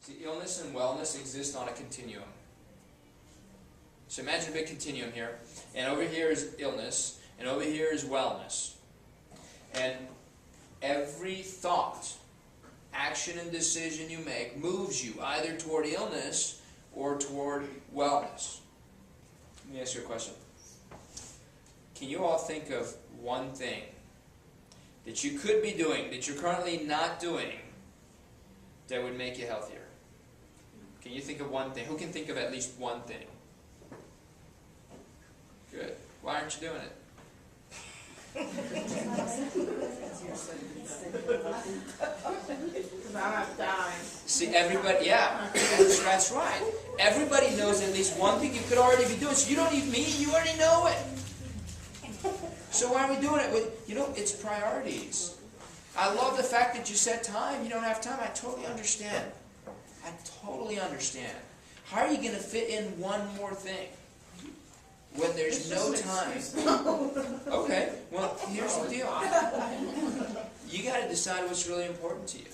See, illness and wellness exist on a continuum. So imagine a big continuum here, and over here is illness, and over here is wellness. And every thought, action, and decision you make moves you either toward illness or toward wellness. Let me ask you a question. Can you all think of one thing that you could be doing, that you're currently not doing, that would make you healthier? Can you think of one thing? Who can think of at least one thing? Good. Why aren't you doing it? See, everybody, yeah, that's right. Everybody knows at least one thing you could already be doing. So you don't need me, you already know it. So why are we doing it? Well, you know, it's priorities. I love the fact that you said time. You don't have time. I totally understand. I totally understand. How are you going to fit in one more thing when there's no time? Okay, well, here's the deal. You got to decide what's really important to you.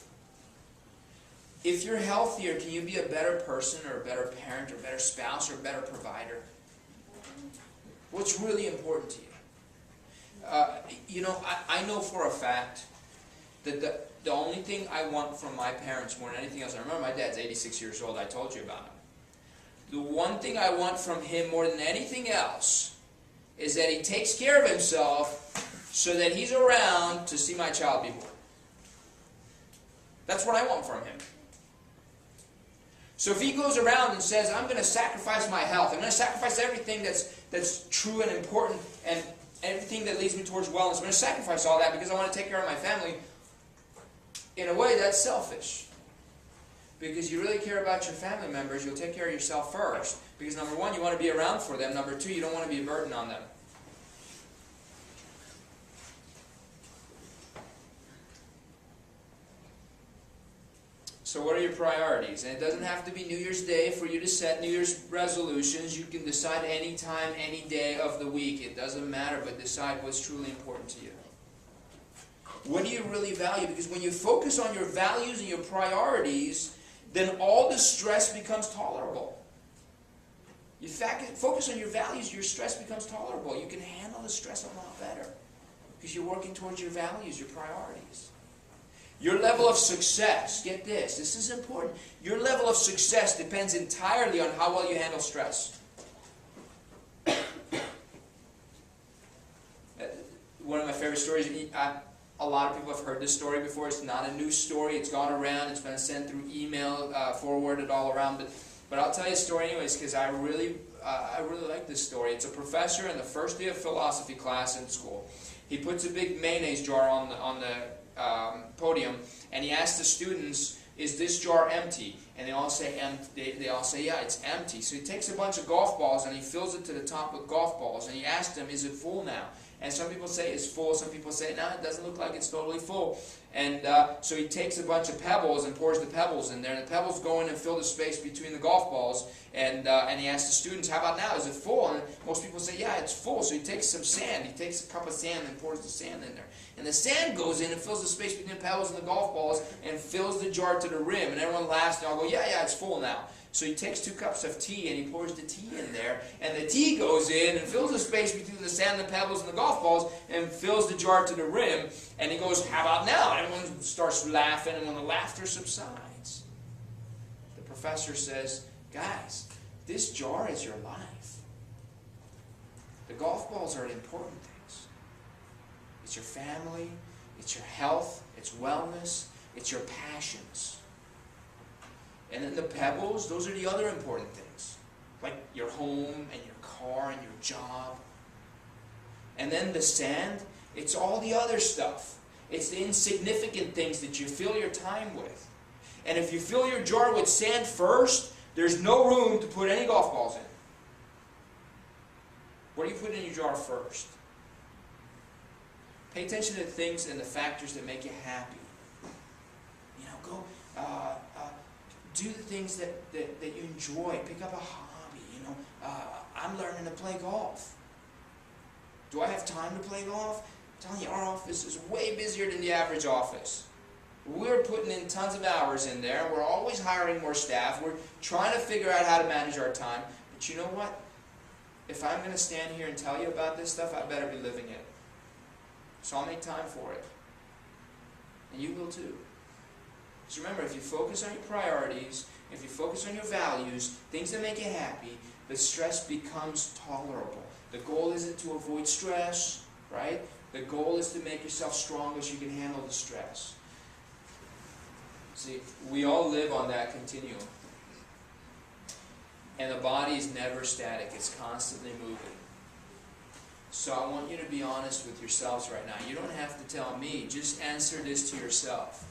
If you're healthier, can you be a better person or a better parent or a better spouse or a better provider? What's really important to you? You know, I know for a fact that the only thing I want from my parents more than anything else, I remember my dad's 86 years old, I told you about him. The one thing I want from him more than anything else is that he takes care of himself so that he's around to see my child be born. That's what I want from him. So if he goes around and says, I'm going to sacrifice my health, I'm going to sacrifice everything that's true and important and everything that leads me towards wellness, I'm going to sacrifice all that because I want to take care of my family, in a way that's selfish. Because you really care about your family members, you'll take care of yourself first. Because number one, you want to be around for them. Number two, you don't want to be a burden on them. So what are your priorities? And it doesn't have to be New Year's Day for you to set New Year's resolutions. You can decide any time, any day of the week. It doesn't matter, but decide what's truly important to you. What do you really value? Because when you focus on your values and your priorities, then all the stress becomes tolerable. You focus on your values, your stress becomes tolerable. You can handle the stress a lot better because you're working towards your values, your priorities. Your level of success, get this, this is important. Your level of success depends entirely on how well you handle stress. One of my favorite stories, a lot of people have heard this story before. It's not a new story. It's gone around. It's been sent through email, forwarded all around. But I'll tell you a story anyways because I really like this story. It's a professor in the first day of philosophy class in school. He puts a big mayonnaise jar on the podium, and he asks the students, "Is this jar empty?" And they all say, they all say, "Yeah, it's empty." So he takes a bunch of golf balls and he fills it to the top with golf balls, and he asks them, "Is it full now?" And some people say it's full, some people say, no, it doesn't look like it's totally full. And so he takes a bunch of pebbles and pours the pebbles in there, and the pebbles go in and fill the space between the golf balls. And he asks the students, how about now, is it full? And most people say, yeah, it's full. So he takes some sand, he takes a cup of sand and pours the sand in there. And the sand goes in and fills the space between the pebbles and the golf balls and fills the jar to the rim. And everyone laughs, and all go, yeah, it's full now. So he takes 2 cups of tea and he pours the tea in there, and the tea goes in and fills the space between the sand, the pebbles, and the golf balls, and fills the jar to the rim. And he goes, how about now? And everyone starts laughing, and when the laughter subsides, the professor says, guys, this jar is your life. The golf balls are important things. It's your family, it's your health, it's wellness, it's your passions. And then the pebbles, those are the other important things, like your home and your car and your job. And then the sand, it's all the other stuff. It's the insignificant things that you fill your time with. And if you fill your jar with sand first, there's no room to put any golf balls in. What do you put in your jar first? Pay attention to the things and the factors that make you happy. You know, go do the things that you enjoy. Pick up a hobby. You know, I'm learning to play golf. Do I have time to play golf? I'm telling you, our office is way busier than the average office. We're putting in tons of hours in there. We're always hiring more staff. We're trying to figure out how to manage our time. But you know what? If I'm going to stand here and tell you about this stuff, I better be living it. So I'll make time for it. And you will too. Because remember, if you focus on your priorities, if you focus on your values, things that make you happy, the stress becomes tolerable. The goal isn't to avoid stress, right? The goal is to make yourself strong so you can handle the stress. See, we all live on that continuum. And the body is never static. It's constantly moving. So I want you to be honest with yourselves right now. You don't have to tell me. Just answer this to yourself.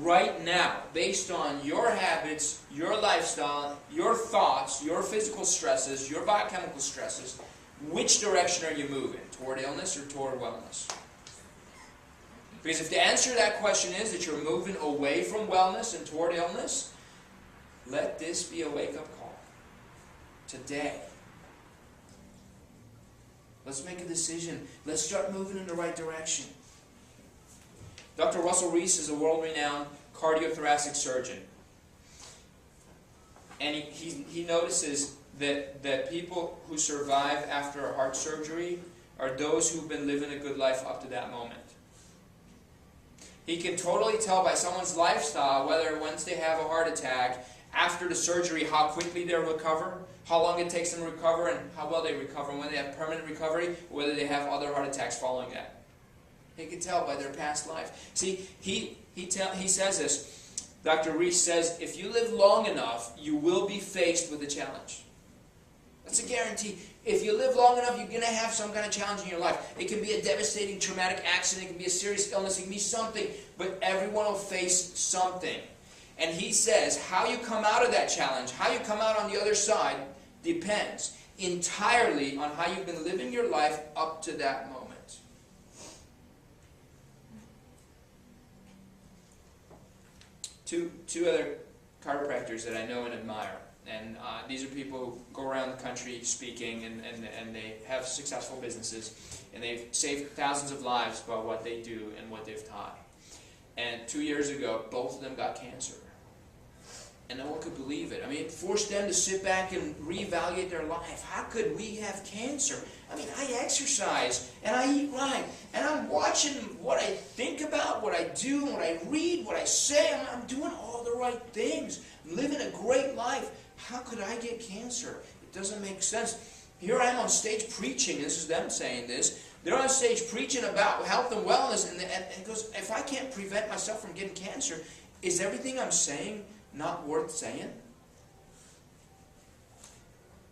Right now, based on your habits, your lifestyle, your thoughts, your physical stresses, your biochemical stresses, which direction are you moving? Toward illness or toward wellness? Because if the answer to that question is that you're moving away from wellness and toward illness, let this be a wake-up call. Today. Let's make a decision. Let's start moving in the right direction. Dr. Russell Reese is a world-renowned cardiothoracic surgeon. And he notices that people who survive after a heart surgery are those who've been living a good life up to that moment. He can totally tell by someone's lifestyle whether once they have a heart attack, after the surgery, how quickly they'll recover, how long it takes them to recover, and how well they recover, and whether they have permanent recovery, or whether they have other heart attacks following that. He can tell by their past life. See, he says this. Dr. Reese says, if you live long enough, you will be faced with a challenge. That's a guarantee. If you live long enough, you're going to have some kind of challenge in your life. It can be a devastating, traumatic accident. It can be a serious illness. It can be something. But everyone will face something. And he says, how you come out of that challenge, how you come out on the other side, depends entirely on how you've been living your life up to that moment. Two other chiropractors that I know and admire. And these are people who go around the country speaking, and they have successful businesses. And they've saved thousands of lives by what they do and what they've taught. And 2 years ago, both of them got cancer. And no one could believe it. I mean, it forced them to sit back and reevaluate their life. How could we have cancer? I mean, I exercise, and I eat right, and I'm watching what I think about, what I do, what I read, what I say. I'm doing all the right things. I'm living a great life. How could I get cancer? It doesn't make sense. Here I am on stage preaching. This is them saying this. They're on stage preaching about health and wellness, and it goes, if I can't prevent myself from getting cancer, is everything I'm saying not worth saying?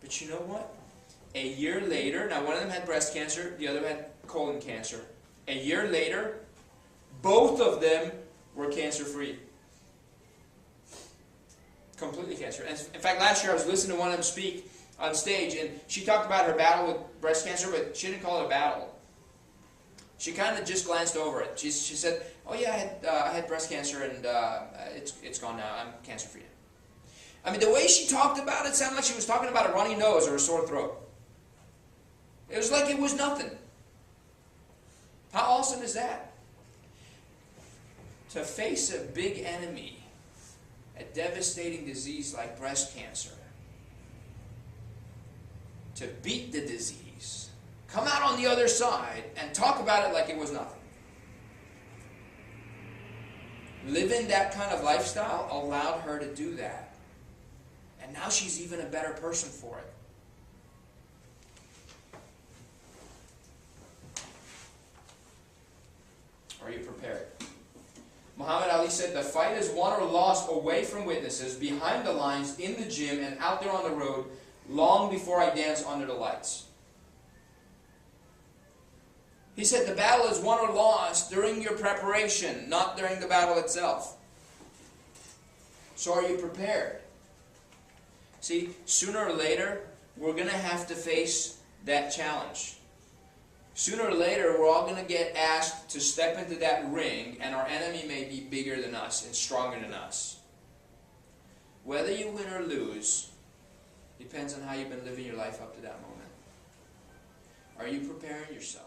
But you know what? A year later, now one of them had breast cancer, the other had colon cancer. A year later, both of them were cancer-free. Completely cancer-free. In fact, last year I was listening to one of them speak on stage, and she talked about her battle with breast cancer, but she didn't call it a battle. She kind of just glanced over it. She said, oh yeah, I had breast cancer, and it's gone now. I'm cancer-free. I mean, the way she talked about it sounded like she was talking about a runny nose or a sore throat. It was like it was nothing. How awesome is that? To face a big enemy, a devastating disease like breast cancer, to beat the disease, come out on the other side and talk about it like it was nothing. Living that kind of lifestyle allowed her to do that. And now she's even a better person for it. Are you prepared? Muhammad Ali said, the fight is won or lost away from witnesses, behind the lines, in the gym, and out there on the road, long before I dance under the lights. He said the battle is won or lost during your preparation, not during the battle itself. So are you prepared? See, sooner or later, we're going to have to face that challenge. Sooner or later, we're all going to get asked to step into that ring, and our enemy may be bigger than us and stronger than us. Whether you win or lose depends on how you've been living your life up to that moment. Are you preparing yourself?